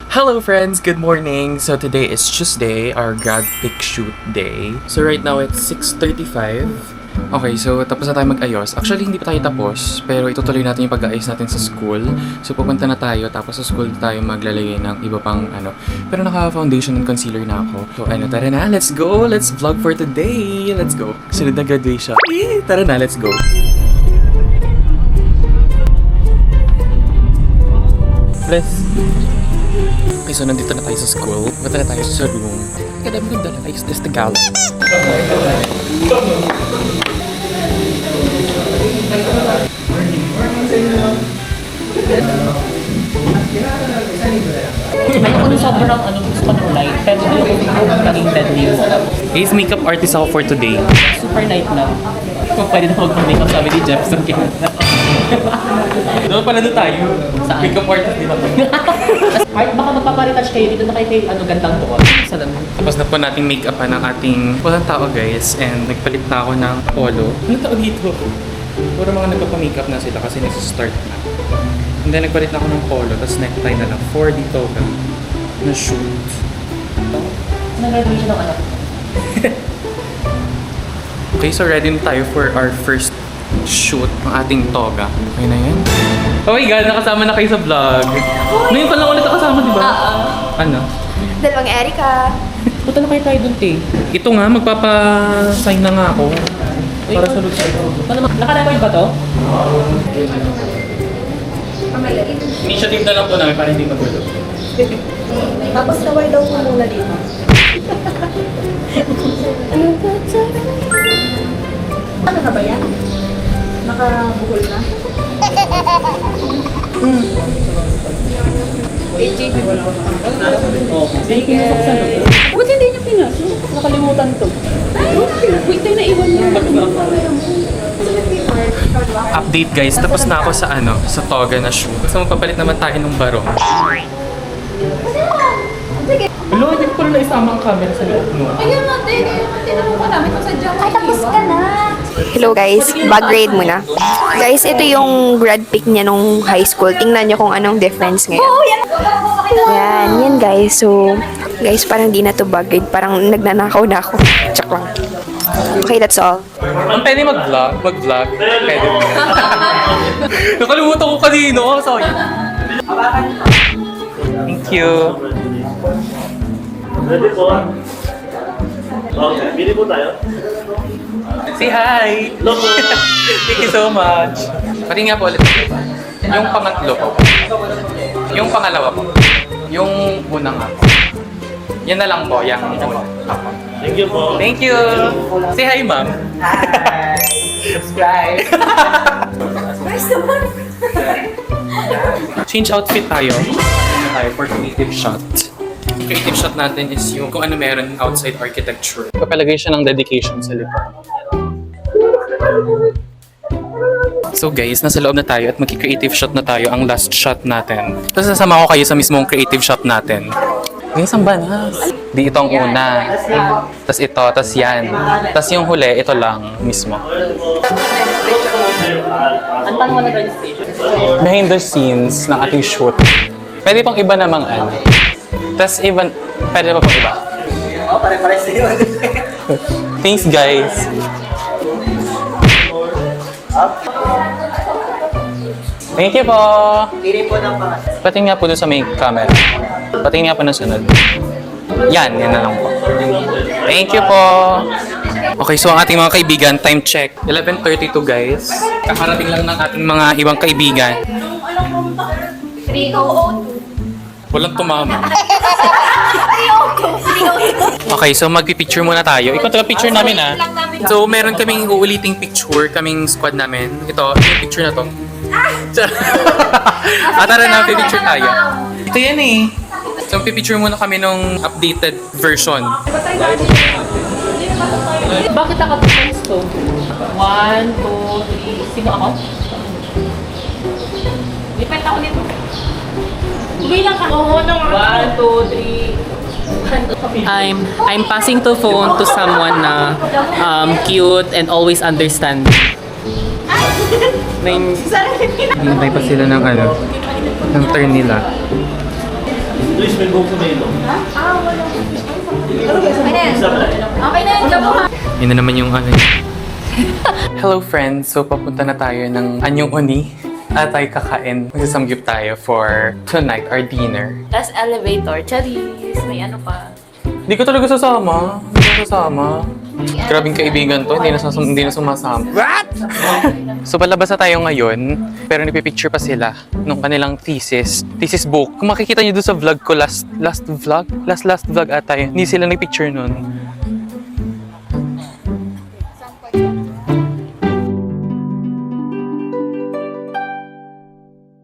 Hello friends, good morning. So today is Tuesday, our grad pic shoot day. So right now it's 6:35. Okay, so tapos na tayo mag-ayos. Actually, hindi pa tayo tapos, pero itutuloy natin yung pag-aayos natin sa school. So pupunta na tayo, tapos sa school tayo maglalagay ng iba pang ano. Pero naka-foundation and concealer na ako. So tara na, let's go! Let's vlog for today! Let's go! Sunod na graduation. Tara na, let's go! Okay, so nandito na tayo sa school. Punta na tayo sa room. Kadami kong dala. Ayos this the gala. Ayoko nung sobrang gusto ko ng light, pero naging deadly yung Ace makeup artist ako for today. super light lang. Kung pwede na mag-makeup, sabi ni Jefferson kaya. Doon pala doon tayo. Saan? Makeup artist din ako. Art, baka magpaparetouch kayo dito na kayo kay gandang buwan. Sa naman. Tapos na po nating make-upan ng ating walang tao guys. And nagpalit na ako ng polo. Anong tao dito? Puro mga nagpapamakeup na sila kasi nasa-start na. And then nagpalit na ako ng polo. Tapos necktie na lang. 4D toga. Na shoot. Nag-graduation ng anak. Okay, so ready na tayo for our first shoot ng ating toga. Okay na yan? Oh my God, nakasama na kayo sa vlog. Ngayon pa lang ulit nakasama, di ba? Ano? Dalawang Erica. Punta na kayo tayo dun, te. Ito nga, magpapa-sign na nga ako. Para sa loob sa'yo. Naka-record ba to? Initiative na lang po namin para hindi magulo. Tapos naway daw ko muna dito. Ano na ba yan? Nakabuhol na? Sige. Ba't hindi niya pinasok? Nakalimutan to. Wait, tayo naiwan niya. Update guys, tapos na ako sa sa toga na shoot. So magpapalit naman tayo ng barong. Hello, hindi ko pala naisama ang camera sa loob mo. Ayun na, tinanong ka namin kung sadya. Ay, tapos ka na. Hello guys, backgrade muna. Guys, ito yung grad pic niya nung high school. Tingnan niyo kung anong difference ngayon. Yan guys. So, guys, parang di na to backgrade. Parang nagnanakaw na ako. Check lang. Okay, that's all. Ang pwede mag-vlog? Mag-vlog? Pwede mo. Nakalimutan ko kanino. Oh, sorry. Thank you. Ready po? Okay, bili po tayo. Say hi! Hello po. Thank you so much. Pati nga po ulit. Yung pangatlo po. Yung pangalawa po. Yung unang nga po. Yan na lang po. Yung una. Apo. Thank you po. Thank you! Say hi, ma'am. Subscribe. Change outfit tayo. Tayo for creative shot. Creative shot natin is yung kung ano meron outside architecture. Kapalagay siya ng dedication sa likod. So guys, nasa loob na tayo at magki-creative shot na tayo, ang last shot natin. Tapos sasama ko kayo sa mismong creative shot natin. Guys, ang banas. Di ito ang una. Tapos ito, tapos yan. Tapos yung huli, ito lang mismo. Ano pa naman nag-registration? Behind the scenes ng ating shoot. Pwede pang iba namang ano. Tapos iba, pwede pa pang iba. Oo, pare-pares na yun. Thanks guys. Thank you po. Pili po ng pangalan. Patingin nga po doon sa may camera. Patingin nga po ng sunod. Yan na lang po. Thank you po. Okay, so ang ating mga kaibigan, time check. 11:32 guys. Kakarating lang ng ating mga ibang kaibigan. 3:02. Walang tumama. Okay, so magpipicture muna tayo. Ikaw taga-picture namin ah. So meron kaming uuliting picture, kaming squad namin. Ito, yung picture na to. Tara na, pipicture tayo. Ito yan eh. So pipicture muna kami nung updated version. Bakit naka-defense to? 1, 2, 3. Sino ako? Depende ako nito. Bilang ka. 1, 2, 3. I'm passing the phone to someone na cute and always understand. Hintay pa sila ng ng turn nila. Luis, may buhok na ito. Okay na yun, gabo ha. Yun na naman yung ano. Hello friends! So papunta na tayo ng Anyong Oni. At tayo kakain. Magsasamgyup tayo for tonight, our dinner. Last elevator. Charis. May ano pa. Hindi ko talaga sasama. Hindi ko sasama. Grabing kaibigan to. Hindi na sumasama. What? So palabas na tayo ngayon. Pero nipipicture pa sila nung kanilang thesis book. Kung makikita nyo doon sa vlog ko last vlog ata yun. Hindi sila nagpicture nun.